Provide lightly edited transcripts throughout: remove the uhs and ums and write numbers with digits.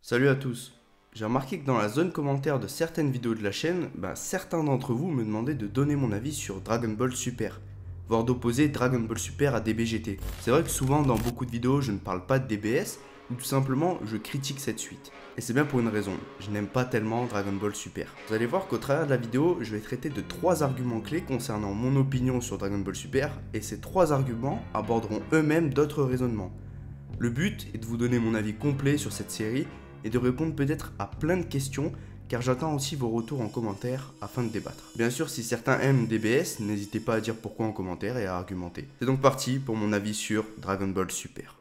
Salut à tous. J'ai remarqué que dans la zone commentaire de certaines vidéos de la chaîne, certains d'entre vous me demandaient de donner mon avis sur Dragon Ball Super, voire d'opposer Dragon Ball Super à DBGT. C'est vrai que souvent dans beaucoup de vidéos je ne parle pas de DBS, ou tout simplement je critique cette suite. Et c'est bien pour une raison, je n'aime pas tellement Dragon Ball Super. Vous allez voir qu'au travers de la vidéo, je vais traiter de 3 arguments clés concernant mon opinion sur Dragon Ball Super, et ces 3 arguments aborderont eux-mêmes d'autres raisonnements. Le but est de vous donner mon avis complet sur cette série, et de répondre peut-être à plein de questions, car j'attends aussi vos retours en commentaire afin de débattre. Bien sûr, si certains aiment DBS, n'hésitez pas à dire pourquoi en commentaire et à argumenter. C'est donc parti pour mon avis sur Dragon Ball Super.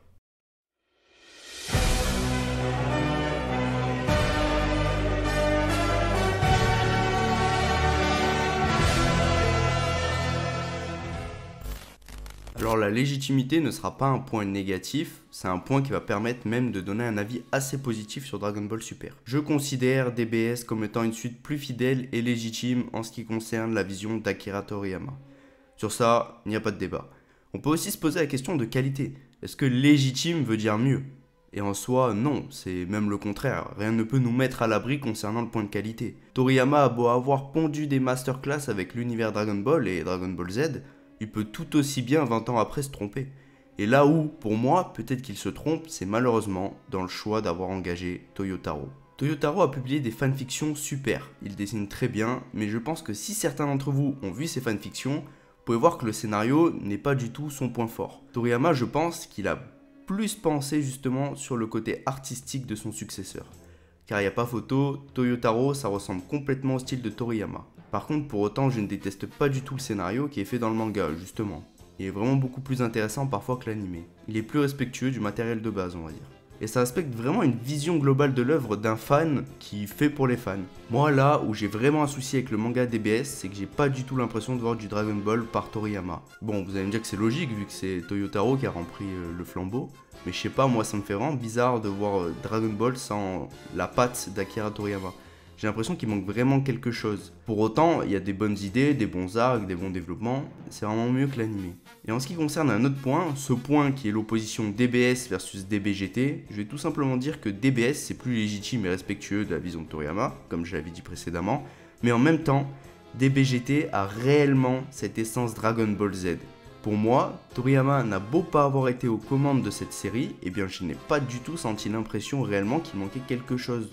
Alors la légitimité ne sera pas un point négatif, c'est un point qui va permettre même de donner un avis assez positif sur Dragon Ball Super. Je considère DBS comme étant une suite plus fidèle et légitime en ce qui concerne la vision d'Akira Toriyama. Sur ça, il n'y a pas de débat. On peut aussi se poser la question de qualité. Est-ce que légitime veut dire mieux ? Et en soi, non, c'est même le contraire. Rien ne peut nous mettre à l'abri concernant le point de qualité. Toriyama a beau avoir pondu des masterclass avec l'univers Dragon Ball et Dragon Ball Z, il peut tout aussi bien 20 ans après se tromper. Et là où, pour moi, peut-être qu'il se trompe, c'est malheureusement dans le choix d'avoir engagé Toyotaro. Toyotaro a publié des fanfictions super, il dessine très bien, mais je pense que si certains d'entre vous ont vu ces fanfictions, vous pouvez voir que le scénario n'est pas du tout son point fort. Toriyama, je pense qu'il a plus pensé justement sur le côté artistique de son successeur. Car il n'y a pas photo, Toyotaro ça ressemble complètement au style de Toriyama. Par contre, pour autant, je ne déteste pas du tout le scénario qui est fait dans le manga, justement. Il est vraiment beaucoup plus intéressant parfois que l'anime. Il est plus respectueux du matériel de base, on va dire. Et ça respecte vraiment une vision globale de l'œuvre d'un fan qui fait pour les fans. Moi, là où j'ai vraiment un souci avec le manga DBS, c'est que j'ai pas du tout l'impression de voir du Dragon Ball par Toriyama. Bon, vous allez me dire que c'est logique vu que c'est Toyotaro qui a rempli le flambeau. Mais je sais pas, moi ça me fait vraiment bizarre de voir Dragon Ball sans la patte d'Akira Toriyama. J'ai l'impression qu'il manque vraiment quelque chose. Pour autant, il y a des bonnes idées, des bons arcs, des bons développements, c'est vraiment mieux que l'anime. Et en ce qui concerne un autre point, ce point qui est l'opposition DBS versus DBGT, je vais tout simplement dire que DBS c'est plus légitime et respectueux de la vision de Toriyama, comme je l'avais dit précédemment, mais en même temps, DBGT a réellement cette essence Dragon Ball Z. Pour moi, Toriyama n'a beau pas avoir été aux commandes de cette série, eh bien je n'ai pas du tout senti l'impression réellement qu'il manquait quelque chose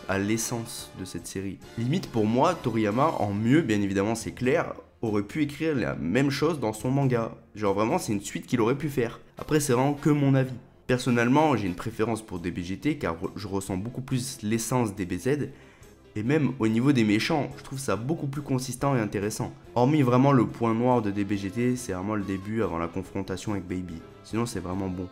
à l'essence de cette série. Limite pour moi, Toriyama, en mieux, bien évidemment c'est clair, aurait pu écrire la même chose dans son manga. Genre vraiment c'est une suite qu'il aurait pu faire. Après c'est vraiment que mon avis. Personnellement j'ai une préférence pour DBGT car je ressens beaucoup plus l'essence DBZ. Et même au niveau des méchants, je trouve ça beaucoup plus consistant et intéressant. Hormis vraiment le point noir de DBGT, c'est vraiment le début avant la confrontation avec Baby. Sinon c'est vraiment bon.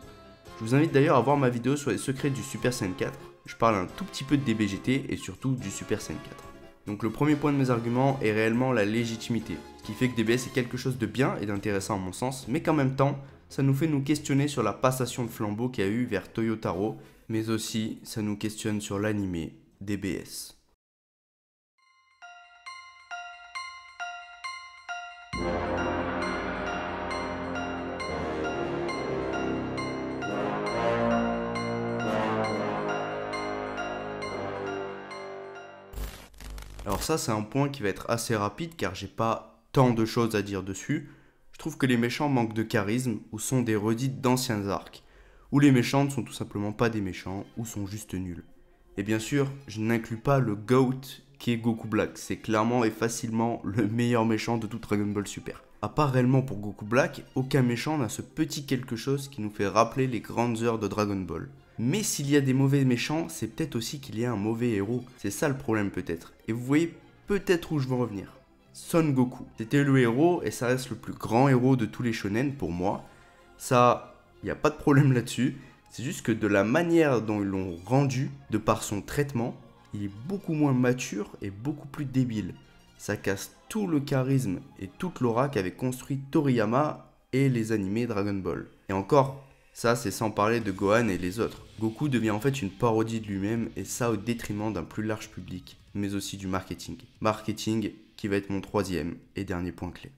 Je vous invite d'ailleurs à voir ma vidéo sur les secrets du Super Saiyan 4. Je parle un tout petit peu de DBGT et surtout du Super Saiyan 4. Donc le premier point de mes arguments est réellement la légitimité. Ce qui fait que DBS est quelque chose de bien et d'intéressant à mon sens, mais qu'en même temps, ça nous fait nous questionner sur la passation de flambeau qu'il y a eu vers Toyotaro, mais aussi ça nous questionne sur l'anime DBS. Alors ça c'est un point qui va être assez rapide car j'ai pas tant de choses à dire dessus. Je trouve que les méchants manquent de charisme ou sont des redites d'anciens arcs, ou les méchants ne sont tout simplement pas des méchants ou sont juste nuls. Et bien sûr, je n'inclus pas le GOAT qui est Goku Black, c'est clairement et facilement le meilleur méchant de tout Dragon Ball Super. À part réellement pour Goku Black, aucun méchant n'a ce petit quelque chose qui nous fait rappeler les grandes heures de Dragon Ball. Mais s'il y a des mauvais méchants, c'est peut-être aussi qu'il y a un mauvais héros. C'est ça le problème peut-être. Et vous voyez peut-être où je veux en venir. Son Goku. C'était le héros et ça reste le plus grand héros de tous les shonen pour moi. Ça, il n'y a pas de problème là-dessus. C'est juste que de la manière dont ils l'ont rendu, de par son traitement, il est beaucoup moins mature et beaucoup plus débile. Ça casse tout le charisme et toute l'aura qu'avait construit Toriyama et les animés Dragon Ball. Et encore, ça c'est sans parler de Gohan et les autres. Goku devient en fait une parodie de lui-même et ça au détriment d'un plus large public, mais aussi du marketing. Marketing qui va être mon troisième et dernier point clé.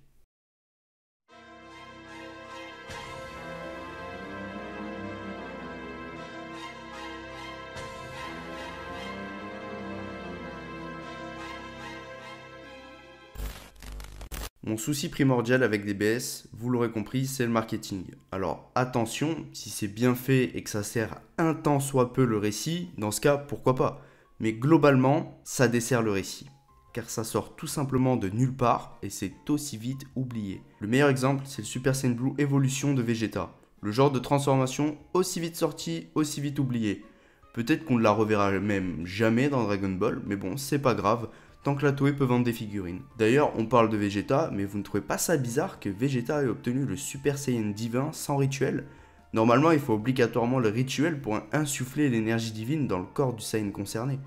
Mon souci primordial avec DBS, vous l'aurez compris, c'est le marketing. Alors attention, si c'est bien fait et que ça sert un tant soit peu le récit, dans ce cas, pourquoi pas. Mais globalement, ça dessert le récit. Car ça sort tout simplement de nulle part et c'est aussi vite oublié. Le meilleur exemple, c'est le Super Saiyan Blue Evolution de Vegeta. Le genre de transformation aussi vite sorti, aussi vite oublié. Peut-être qu'on ne la reverra même jamais dans Dragon Ball, mais bon, c'est pas grave, tant que la Toei peut vendre des figurines. D'ailleurs, on parle de Vegeta, mais vous ne trouvez pas ça bizarre que Vegeta ait obtenu le Super Saiyan divin sans rituel? Normalement, il faut obligatoirement le rituel pour insuffler l'énergie divine dans le corps du Saiyan concerné.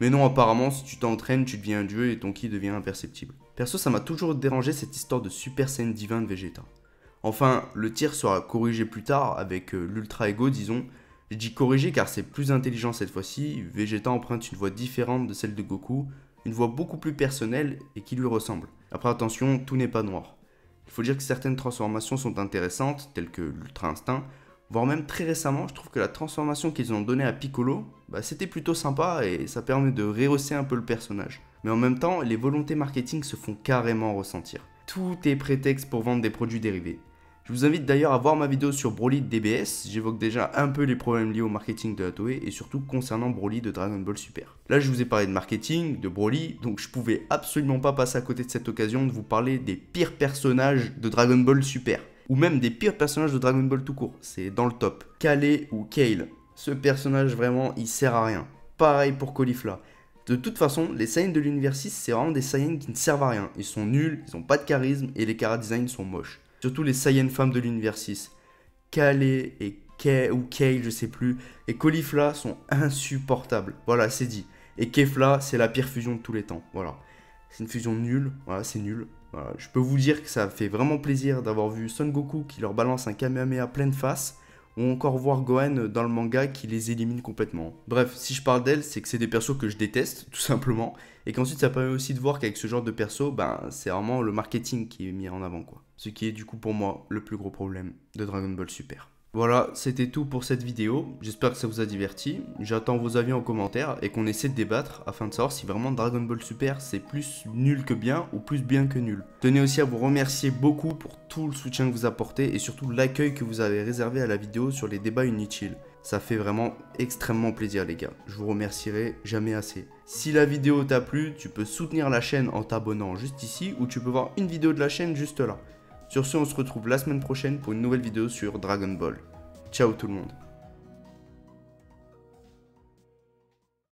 Mais non, apparemment, si tu t'entraînes, tu deviens un dieu et ton ki devient imperceptible. Perso, ça m'a toujours dérangé cette histoire de Super Saiyan divin de Vegeta. Enfin, le tir sera corrigé plus tard avec l'Ultra Ego, disons. Je dis corrigé car c'est plus intelligent cette fois-ci. Vegeta emprunte une voix différente de celle de Goku, une voix beaucoup plus personnelle et qui lui ressemble. Après attention, tout n'est pas noir. Il faut dire que certaines transformations sont intéressantes, telles que l'Ultra Instinct, voire même très récemment, je trouve que la transformation qu'ils ont donnée à Piccolo, c'était plutôt sympa et ça permet de rehausser un peu le personnage. Mais en même temps, les volontés marketing se font carrément ressentir. Tout est prétexte pour vendre des produits dérivés. Je vous invite d'ailleurs à voir ma vidéo sur Broly de DBS, j'évoque déjà un peu les problèmes liés au marketing de la Toei et surtout concernant Broly de Dragon Ball Super. Là je vous ai parlé de marketing, de Broly, donc je pouvais absolument pas passer à côté de cette occasion de vous parler des pires personnages de Dragon Ball Super. Ou même des pires personnages de Dragon Ball tout court, c'est dans le top. Kale ou Kale, ce personnage vraiment il sert à rien. Pareil pour Caulifla. De toute façon, les Saiyans de l'univers 6 c'est vraiment des Saiyans qui ne servent à rien. Ils sont nuls, ils ont pas de charisme et les chara-designs sont moches. Surtout les Saiyans femmes de l'univers 6. Kale et Kale, je sais plus, et Caulifla sont insupportables. Voilà, c'est dit. Et Kefla, c'est la pire fusion de tous les temps. Voilà. C'est une fusion nulle. Voilà, c'est nul. Voilà. Je peux vous dire que ça fait vraiment plaisir d'avoir vu Son Goku qui leur balance un Kamehameha pleine face, ou encore voir Gohan dans le manga qui les élimine complètement. Bref, si je parle d'elle, c'est que c'est des persos que je déteste, tout simplement, et qu'ensuite ça permet aussi de voir qu'avec ce genre de perso, c'est vraiment le marketing qui est mis en avant, quoi. Ce qui est du coup pour moi le plus gros problème de Dragon Ball Super. Voilà, c'était tout pour cette vidéo, j'espère que ça vous a diverti, j'attends vos avis en commentaire et qu'on essaie de débattre afin de savoir si vraiment Dragon Ball Super c'est plus nul que bien ou plus bien que nul. Tenez aussi à vous remercier beaucoup pour tout le soutien que vous apportez et surtout l'accueil que vous avez réservé à la vidéo sur les débats inutiles. Ça fait vraiment extrêmement plaisir les gars, je vous remercierai jamais assez. Si la vidéo t'a plu, tu peux soutenir la chaîne en t'abonnant juste ici ou tu peux voir une vidéo de la chaîne juste là. Sur ce, on se retrouve la semaine prochaine pour une nouvelle vidéo sur Dragon Ball. Ciao tout le monde.